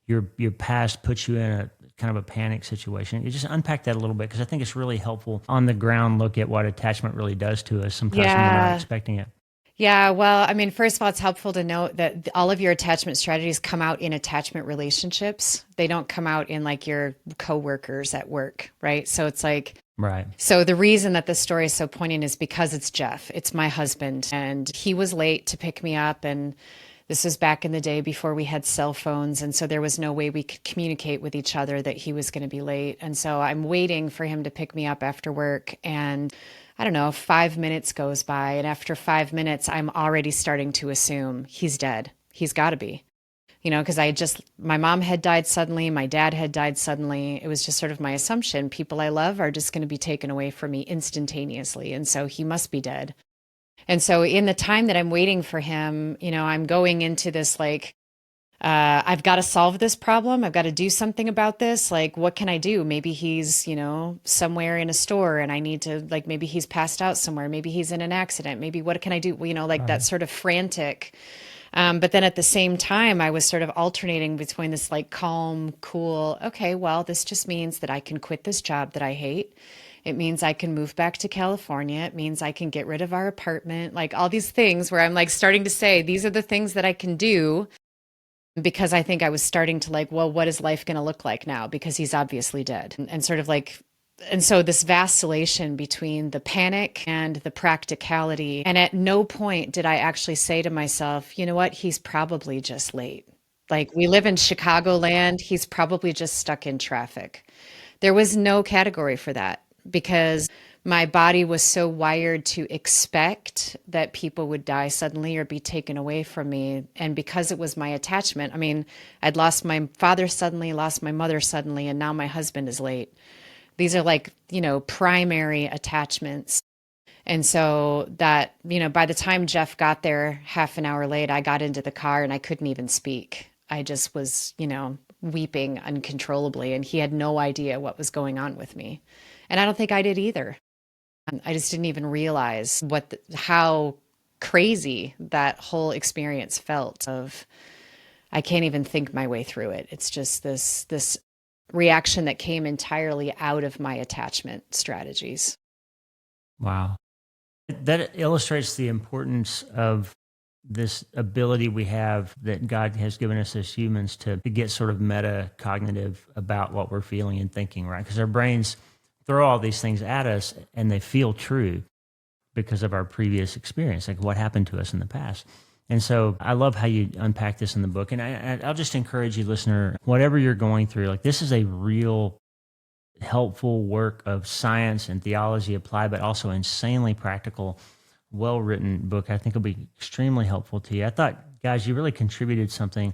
your past puts you in a kind of a panic situation. You just unpack that a little bit, because I think it's really helpful on the ground look at what attachment really does to us sometimes when we're not expecting it. Yeah, well, I mean, first of all, it's helpful to note that all of your attachment strategies come out in attachment relationships. They don't come out in like your coworkers at work, right? So it's like, right. So the reason that this story is so poignant is because it's Geoff. It's my husband, and he was late to pick me up, and this was back in the day before we had cell phones, and so there was no way we could communicate with each other that he was going to be late. And so I'm waiting for him to pick me up after work, and I don't know, 5 minutes goes by, and after 5 minutes, I'm already starting to assume he's dead. He's got to be, because my mom had died suddenly, my dad had died suddenly. It was just sort of my assumption. People I love are just going to be taken away from me instantaneously, and so he must be dead. And so in the time that I'm waiting for him, I'm going into this like, I've got to solve this problem. I've got to do something about this. Like, what can I do? Maybe he's, somewhere in a store and I need to, like, maybe he's passed out somewhere. Maybe he's in an accident. Maybe what can I do? That sort of frantic. But then at the same time, I was sort of alternating between this like calm, cool, okay, well, this just means that I can quit this job that I hate. It means I can move back to California. It means I can get rid of our apartment. Like all these things where I'm like starting to say, these are the things that I can do. Because I think I was starting to like, well, what is life going to look like now? Because he's obviously dead. And sort of like, and so this vacillation between the panic and the practicality. And at no point did I actually say to myself, you know what? He's probably just late. Like, we live in Chicagoland. He's probably just stuck in traffic. There was no category for that, because my body was so wired to expect that people would die suddenly or be taken away from me. And because it was my attachment, I mean, I'd lost my father suddenly, lost my mother suddenly, and now my husband is late. These are like, primary attachments. And so that, by the time Geoff got there half an hour late, I got into the car and I couldn't even speak. I just was, weeping uncontrollably, and he had no idea what was going on with me. And I don't think I did either. I just didn't even realize how crazy that whole experience felt. I can't even think my way through it. It's just this reaction that came entirely out of my attachment strategies. Wow. That illustrates the importance of this ability we have that God has given us as humans to get sort of metacognitive about what we're feeling and thinking, right? Because our brains throw all these things at us and they feel true because of our previous experience, like what happened to us in the past. And so I love how you unpack this in the book. And I'll just encourage you, listener, whatever you're going through, like this is a real helpful work of science and theology applied, but also insanely practical, well-written book. I think it'll be extremely helpful to you. I thought, guys, you really contributed something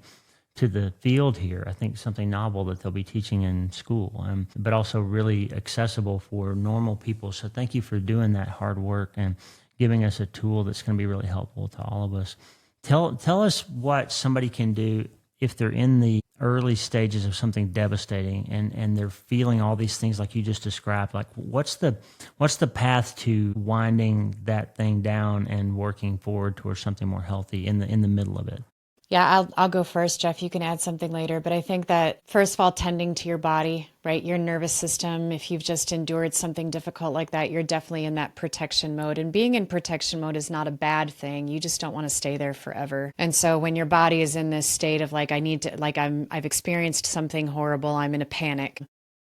to the field here. I think something novel that they'll be teaching in school, but also really accessible for normal people. So thank you for doing that hard work and giving us a tool that's going to be really helpful to all of us. Tell us what somebody can do if they're in the early stages of something devastating and they're feeling all these things like you just described. Like what's the path to winding that thing down and working forward towards something more healthy in the middle of it? Yeah, I'll go first, Geoff. You can add something later. But I think that, first of all, tending to your body, right? Your nervous system, if you've just endured something difficult like that, you're definitely in that protection mode. And being in protection mode is not a bad thing. You just don't want to stay there forever. And so when your body is in this state of like, I've experienced something horrible, I'm in a panic,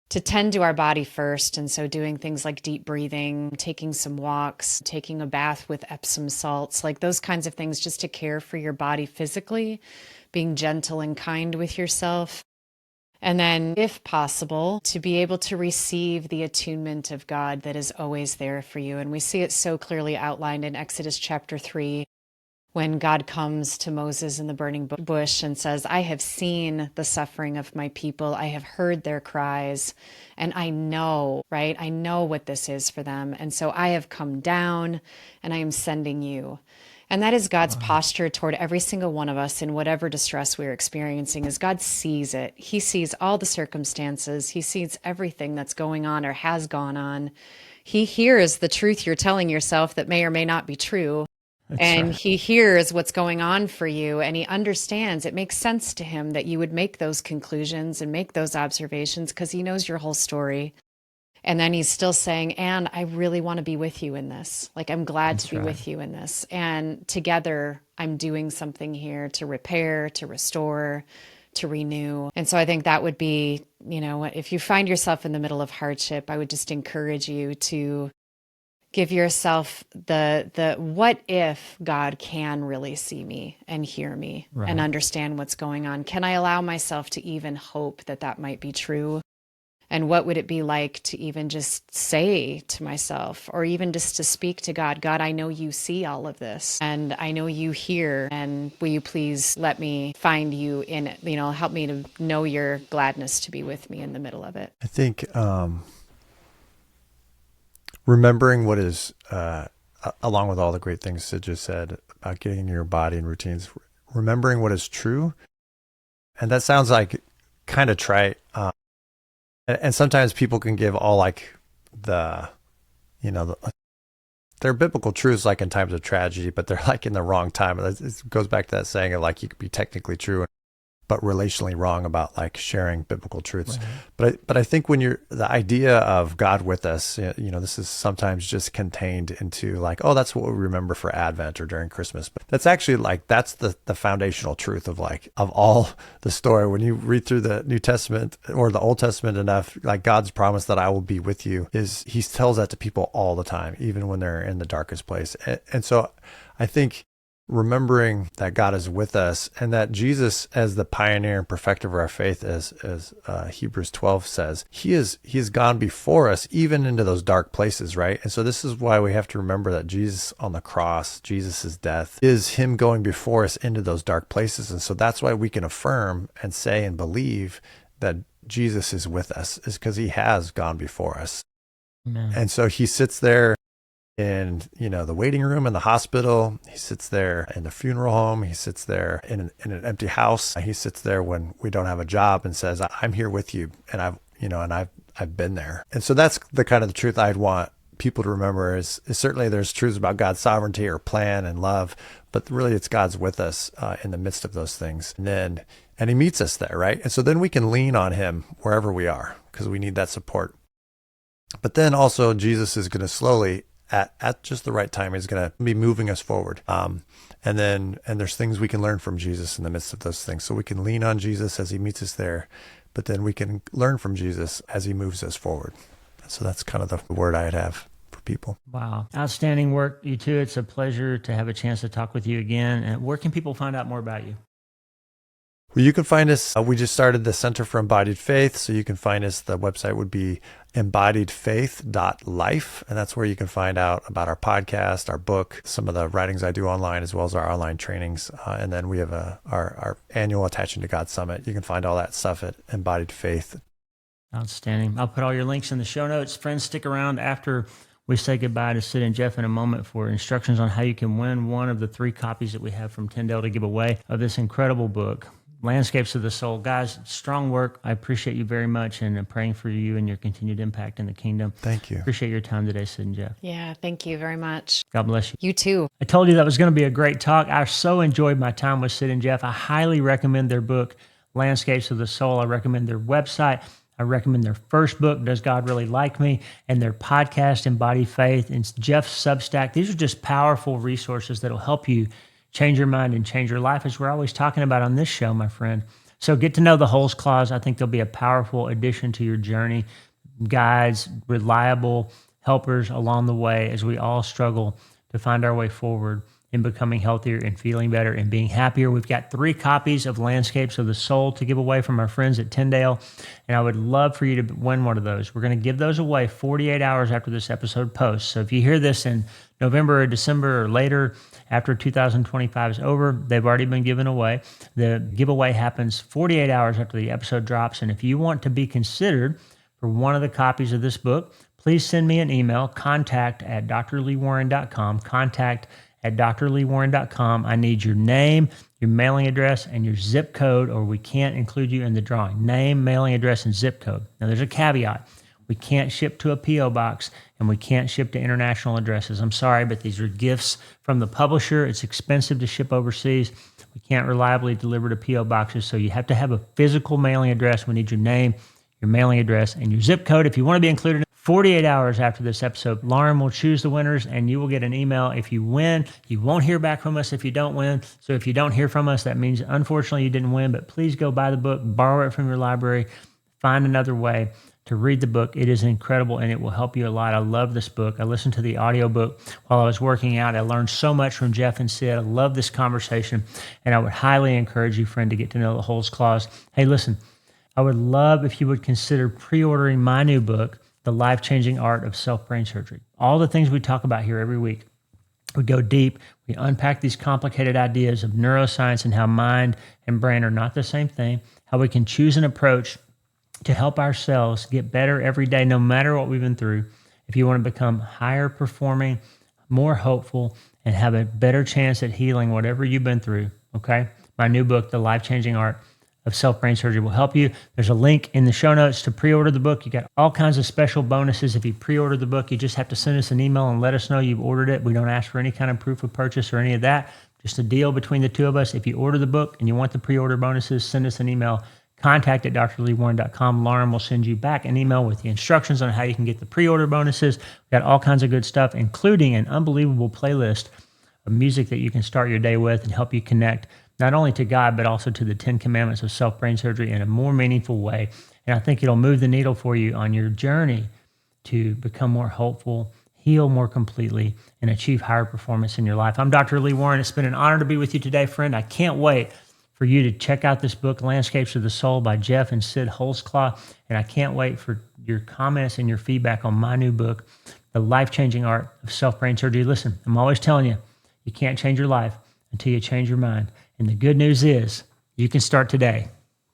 to tend to our body first. And so doing things like deep breathing, taking some walks, taking a bath with Epsom salts, like those kinds of things, just to care for your body physically, being gentle and kind with yourself. And then, if possible, to be able to receive the attunement of God that is always there for you. And we see it so clearly outlined in Exodus chapter 3, when God comes to Moses in the burning bush and says, I have seen the suffering of my people. I have heard their cries, and I know, right? I know what this is for them. And so I have come down and I am sending you. And that is God's posture toward every single one of us in whatever distress we're experiencing, is God sees it. He sees all the circumstances. He sees everything that's going on or has gone on. He hears the truth you're telling yourself that may or may not be true. And he hears what's going on for you, and he understands. It makes sense to him that you would make those conclusions and make those observations because he knows your whole story. And then he's still saying, and I really want to be with you in this. Like, I'm glad to be with you in this. And together, I'm doing something here to repair, to restore, to renew. And so I think that would be, if you find yourself in the middle of hardship, I would just encourage you to give yourself the what if God can really see me and hear me and understand what's going on? Can I allow myself to even hope that that might be true? And what would it be like to even just say to myself, or even just to speak to God, God, I know you see all of this and I know you hear, and will you please let me find you in it? Help me to know your gladness to be with me in the middle of it. I think, remembering what is, along with all the great things Cyd just said about getting in your body and routines, remembering what is true. And that sounds like kind of trite. And sometimes people can give all like they're biblical truths like in times of tragedy, but they're like in the wrong time. It goes back to that saying of like, you could be technically true, but relationally wrong about like sharing biblical truths. Right. But I think when the idea of God with us, this is sometimes just contained into like, oh, that's what we remember for Advent or during Christmas. But that's actually like, that's the foundational truth of all the story. When you read through the New Testament or the Old Testament enough, like God's promise that I will be with you he tells that to people all the time, even when they're in the darkest place. And so I think remembering that God is with us and that Jesus, as the pioneer and perfecter of our faith, as Hebrews 12 says, he has gone before us even into those dark places, right? And so this is why we have to remember that Jesus on the cross, Jesus' death, is him going before us into those dark places. And so that's why we can affirm and say and believe that Jesus is with us, is because he has gone before us. Amen. And so he sits there in the waiting room in the hospital. He sits there in the funeral home. He sits there in an empty house. He sits there when we don't have a job and says, I'm here with you. And I've been there. And so that's the kind of the truth I'd want people to remember is certainly there's truths about God's sovereignty or plan and love, but really it's God's with us in the midst of those things. And he meets us there, right? And so then we can lean on him wherever we are because we need that support. But then also Jesus is going to slowly, at just the right time, he's going to be moving us forward. And there's things we can learn from Jesus in the midst of those things. So we can lean on Jesus as he meets us there, but then we can learn from Jesus as he moves us forward. So that's kind of the word I'd have for for people. Wow. Outstanding work, you two. It's a pleasure to have a chance to talk with you again. And where can people find out more about you? Well, you can find us. We just started the Center for Embodied Faith. So you can find us. The website would be embodiedfaith.life. And that's where you can find out about our podcast, our book, some of the writings I do online, as well as our online trainings. And then we have our annual Attaching to God Summit. You can find all that stuff at Embodied Faith. Outstanding. I'll put all your links in the show notes. Friends, stick around after we say goodbye to Cyd and Geoff in a moment for instructions on how you can win one of the 3 copies that we have from Tyndale to give away of this incredible book, Landscapes of the Soul. Guys, strong work. I appreciate you very much, and I'm praying for you and your continued impact in the kingdom. Thank you. Appreciate your time today, Cyd and Geoff. Yeah, thank you very much. God bless you. You too. I told you that was going to be a great talk. I so enjoyed my time with Cyd and Geoff. I highly recommend their book, Landscapes of the Soul. I recommend their website. I recommend their first book, Does God Really Like Me? And their podcast, Embodied Faith, and Geoff's Substack. These are just powerful resources that will help you change your mind and change your life, as we're always talking about on this show, my friend. So get to know the Holsclaws. I think they'll be a powerful addition to your journey. Guides, reliable helpers along the way as we all struggle to find our way forward in becoming healthier and feeling better and being happier. We've got 3 copies of Landscapes of the Soul to give away from our friends at Tyndale, and I would love for you to win one of those. We're going to give those away 48 hours after this episode posts. So if you hear this in November or December or later, after 2025 is over, they've already been given away. The giveaway happens 48 hours after the episode drops, and if you want to be considered for one of the copies of this book, please send me an email, contact@drleewarren.com, contact@drleewarren.com. I need your name, your mailing address, and your zip code, or we can't include you in the drawing. Name, mailing address, and zip code. Now, there's a caveat. We can't ship to a P.O. box, and we can't ship to international addresses. I'm sorry, but these are gifts from the publisher. It's expensive to ship overseas. We can't reliably deliver to P.O. boxes, so you have to have a physical mailing address. We need your name, your mailing address, and your zip code. If you want to be included, 48 hours after this episode, Lauren will choose the winners, and you will get an email if you win. You won't hear back from us if you don't win. So if you don't hear from us, that means, unfortunately, you didn't win. But please go buy the book, borrow it from your library, find another way to read the book. It is incredible, and it will help you a lot. I love this book. I listened to the audiobook while I was working out. I learned so much from Geoff and Cyd. I love this conversation, and I would highly encourage you, friend, to get to know the Holsclaws. Hey, listen, I would love if you would consider pre-ordering my new book, The Life-Changing Art of Self-Brain Surgery. All the things we talk about here every week. We go deep. We unpack these complicated ideas of neuroscience and how mind and brain are not the same thing, how we can choose an approach to help ourselves get better every day, no matter what we've been through. If you want to become higher performing, more hopeful, and have a better chance at healing whatever you've been through, okay? My new book, The Life-Changing Art of Self-Brain Surgery, will help you. There's a link in the show notes to pre-order the book. You got all kinds of special bonuses if you pre-order the book. You just have to send us an email and let us know you've ordered it. We don't ask for any kind of proof of purchase or any of that. Just a deal between the two of us. If you order the book and you want the pre-order bonuses, send us an email, contact@drleewarren.com. Lauren will send you back an email with the instructions on how you can get the pre-order bonuses. We've got all kinds of good stuff, including an unbelievable playlist of music that you can start your day with and help you connect not only to God, but also to the 10 Commandments of Self-Brain Surgery in a more meaningful way. And I think it'll move the needle for you on your journey to become more hopeful, heal more completely, and achieve higher performance in your life. I'm Dr. Lee Warren. It's been an honor to be with you today, friend. I can't wait for you to check out this book, Landscapes of the Soul by Geoff and Cyd Holsclaw. And I can't wait for your comments and your feedback on my new book, The Life-Changing Art of Self-Brain Surgery. Listen, I'm always telling you, you can't change your life until you change your mind. And the good news is you can start today.